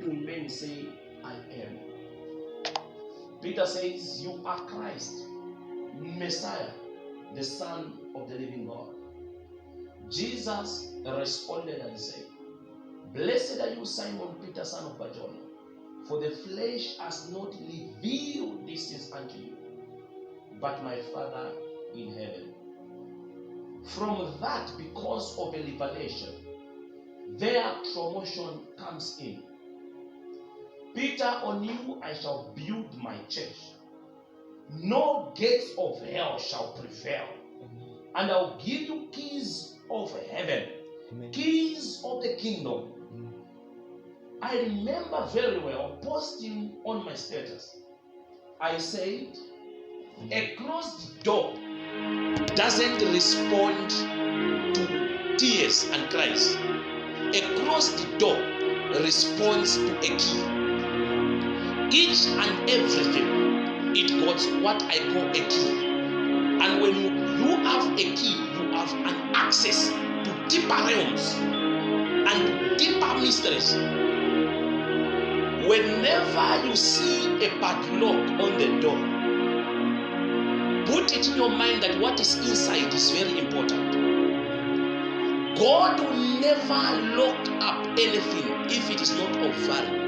will men say I am? Peter says, you are Christ, Messiah, the Son of the living God. Jesus responded and said, blessed are you, Simon Peter, son of Barjona, for the flesh has not revealed these things unto you, but my Father in heaven. From that, because of a revelation, their promotion comes in. Peter, on you I shall build my church. No gates of hell shall prevail. And I'll give you keys of heaven, keys of the kingdom. I remember very well posting on my status. I said, a closed door doesn't respond to tears and cries. A closed door responds to a key. Each and everything, it got what I call a key. And when you have a key, you have an access to deeper realms and deeper mysteries. Whenever you see a padlock on the door, put it in your mind that what is inside is very important. God will never lock up anything if it is not of value.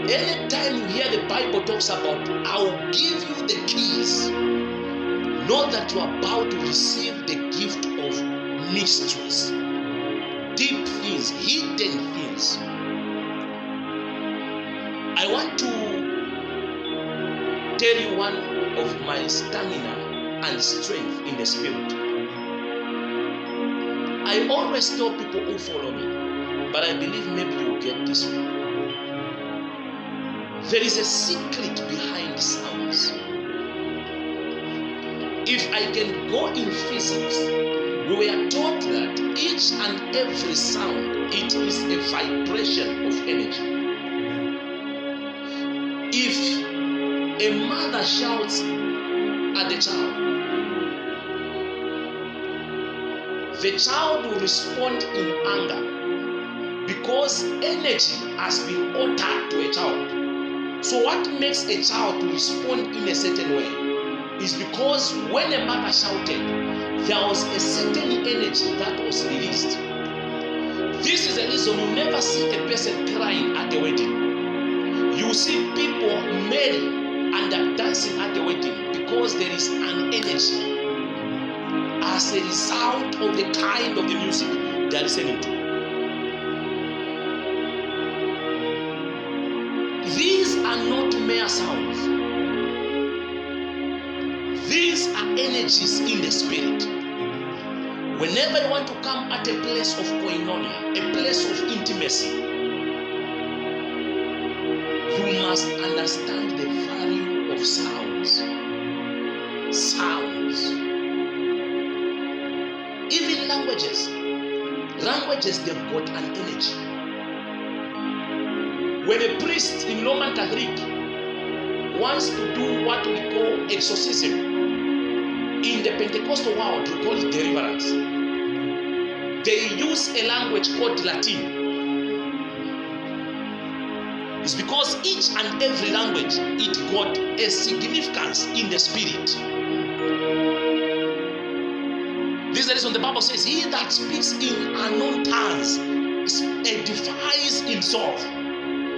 Anytime you hear the Bible talks about, I'll give you the keys, know that you are about to receive the gift of mysteries, deep things, hidden things. I want to tell you one of my stamina and strength in the spirit. I always tell people who follow me, but I believe maybe you'll get this one. There is a secret behind sounds. If I can go in physics, we were taught that each and every sound, it is a vibration of energy. If a mother shouts at the child will respond in anger because energy has been altered to a child. So what makes a child to respond in a certain way is because when a mother shouted, there was a certain energy that was released. This is the reason you never see a person crying at the wedding. You see people merry and are dancing at the wedding because there is an energy as a result of the kind of the music they are listening to. These are not mere sounds. These are energies in the spirit. Whenever you want to come at a place of koinonia, a place of intimacy, you must understand the value of sounds. Sounds. Even languages. Languages, they've got an energy. When a priest in Roman Catholic wants to do what we call exorcism, in the Pentecostal world we call it deliverance. They use a language called Latin. It's because each and every language, it got a significance in the spirit. This is the reason the Bible says, he that speaks in unknown tongues edifies himself.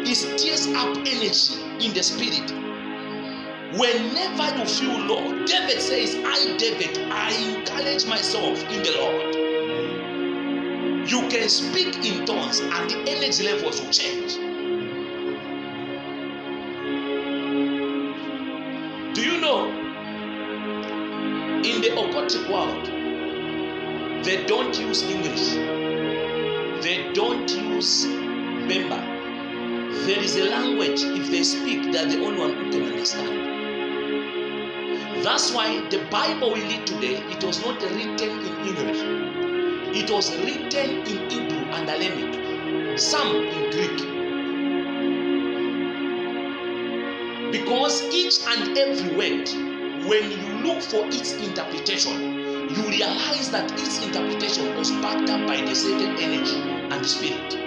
It stirs up energy in the spirit. Whenever you feel low, David says, I encourage myself in the Lord. You can speak in tongues and the energy levels will change. Do you know, in the occultic world, they don't use English. They don't use Bemba. There is a language, if they speak, they are the only one who can understand. That's why the Bible we read today, it was not written in English. It was written in Hebrew and Hellenic, some in Greek. Because each and every word, when you look for its interpretation, you realize that its interpretation was backed up by the certain energy and the spirit.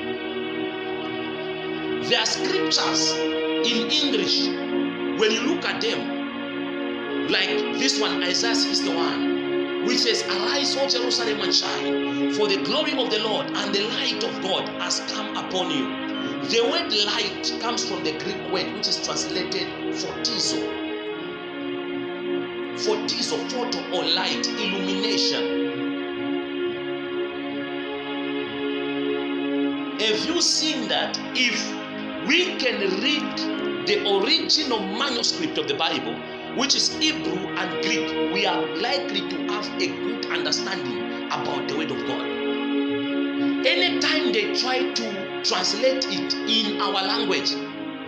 There are scriptures in English, when you look at them, like this one, Isaiah 61, which says, "Arise, O Jerusalem, and shine, for the glory of the Lord and the light of God has come upon you." The word light comes from the Greek word which is translated photizo. Photizo, photo or light, illumination. Have you seen that if we can read the original manuscript of the Bible, which is Hebrew and Greek, we are likely to have a good understanding about the word of God. Anytime they try to translate it in our language,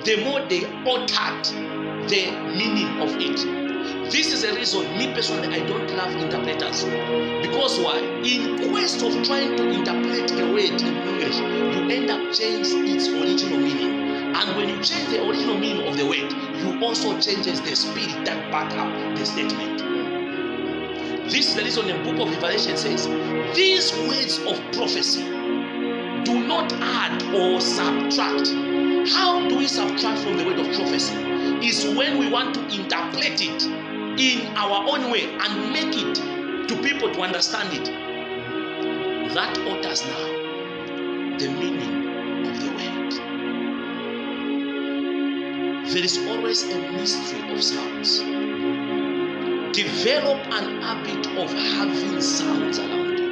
the more they altered the meaning of it. This is the reason, me personally, I don't love interpreters. Because why? In quest of trying to interpret a word in English, you end up changing its original meaning. And when you change the original meaning of the word, you also changes the spirit that back up the statement. This is the reason the book of Revelation says, these words of prophecy do not add or subtract. How do we subtract from the word of prophecy? Is when we want to interpret it in our own way and make it to people to understand it. That alters now the meaning of the word. There is always a mystery of sounds. Develop an habit of having sounds around you.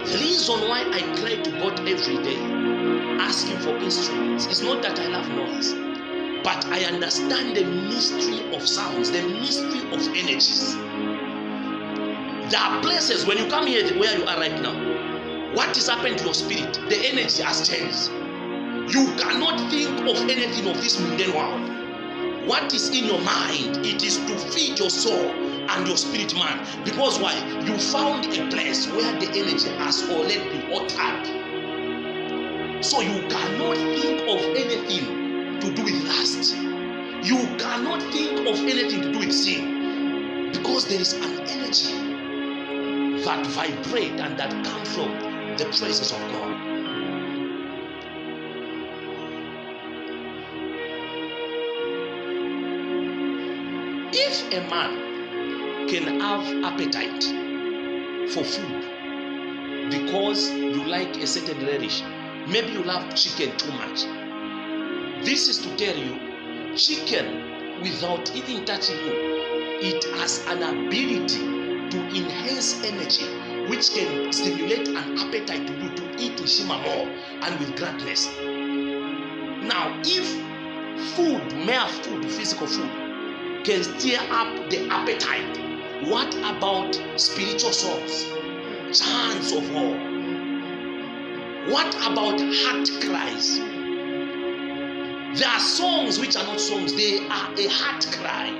The reason why I cry to God every day, asking for instruments, is not that I love noise, but I understand the mystery of sounds, the mystery of energies. There are places when you come here where you are right now, what is happening to your spirit? The energy has changed. You cannot think of anything of this mundane world. What is in your mind? It is to feed your soul and your spirit man. Because why? You found a place where the energy has already been altered. So you cannot think of anything to do with lust. You cannot think of anything to do with sin. Because there is an energy that vibrates and that comes from the presence of God. If a man can have appetite for food because you like a certain relish, maybe you love chicken too much. This is to tell you, chicken, without even touching you, it has an ability to enhance energy, which can stimulate an appetite to you to eat to shimmer more and with gladness. Now, if food, mere food, physical food, can stir up the appetite, what about spiritual songs, chants of war? What about heart cries? There are songs which are not songs, they are a heart cry.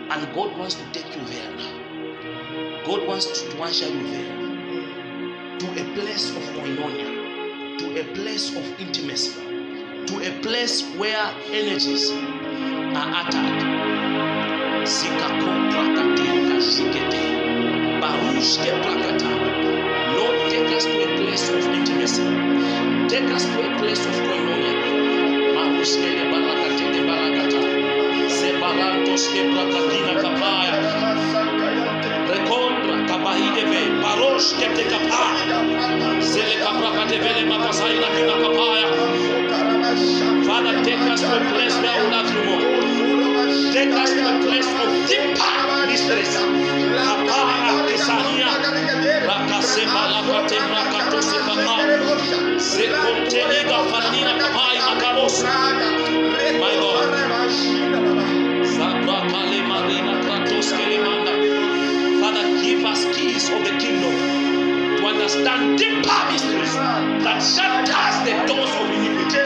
And God wants to take you there now. God wants to usher you there to a place of koinonia, to a place of intimacy, to a place where energies are uttered. Sikako prakateka shikete, barushke prakata. Lord, take us to a place of intimacy. Take us to a place of koinonia. Barushke de barakate de barakata. Sebarantoske prakatina kapaya. Rekondra kabahideve, baroshke te kapaya. Sele kaprakate vele makasaina kina kapaya. Father, take us to a place where we love you more. Take us to a place of deeper mysteries. Kapaya kesania, rakasema lakate rakatose kapaya. Sekontelega fanina kapaya makalos. My God. Sabrakale marina kratoske lemanda. Father, give us keys of the kingdom to understand deeper mysteries that shatters the doors of iniquity.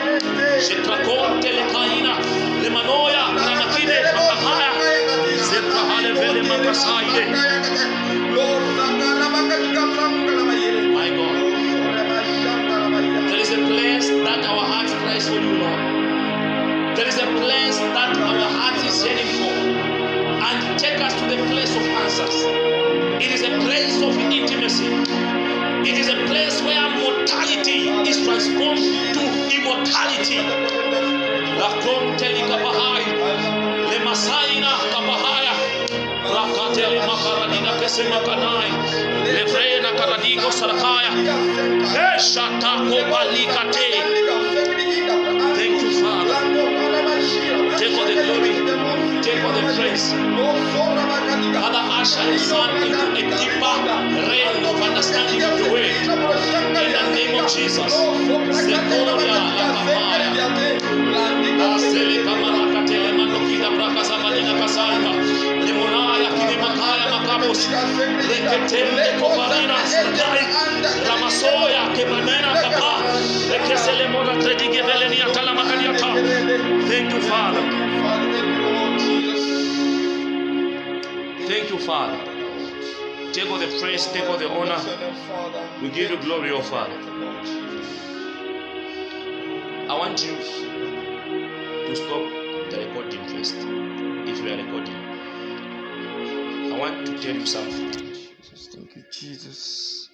Shetrakonte lekaina lemanoya namakine makahaya zetrahale vele makasaide. My God, there is a place that our heart cries for you, Lord. There is a place that our heart is yearning for, and take us to the place of answers. It is a place of intimacy. It is a place where mortality is transformed to immortality. La Conteli Kapahai, Le Masaina Kapahaya, Rakateli Makaradina Kesemakanai, Levrena Karadigo Sarakaya, Eshatako Balikate. Thank you, Father. Take all the glory, take all the praise. Father, usher your son into a deeper realm of understanding of the word. In the name of Jesus. Sekoria Lakapaya. Asele Kamanakatele Manokida Brakazamanina Kasaiba. Lemonaya Kilimakaya Makabos. Leketele Koparina Sakai. Ramasoya Kemanena Kapa. Lekesele Mona Tredige Velenia Talamakaniata. Thank you, Father. Thank you, Father. Take all the praise, take all the honor. We give you glory, oh Father. I want you to stop the recording first. If you are recording, I want to tell you something. Jesus, thank you, Jesus.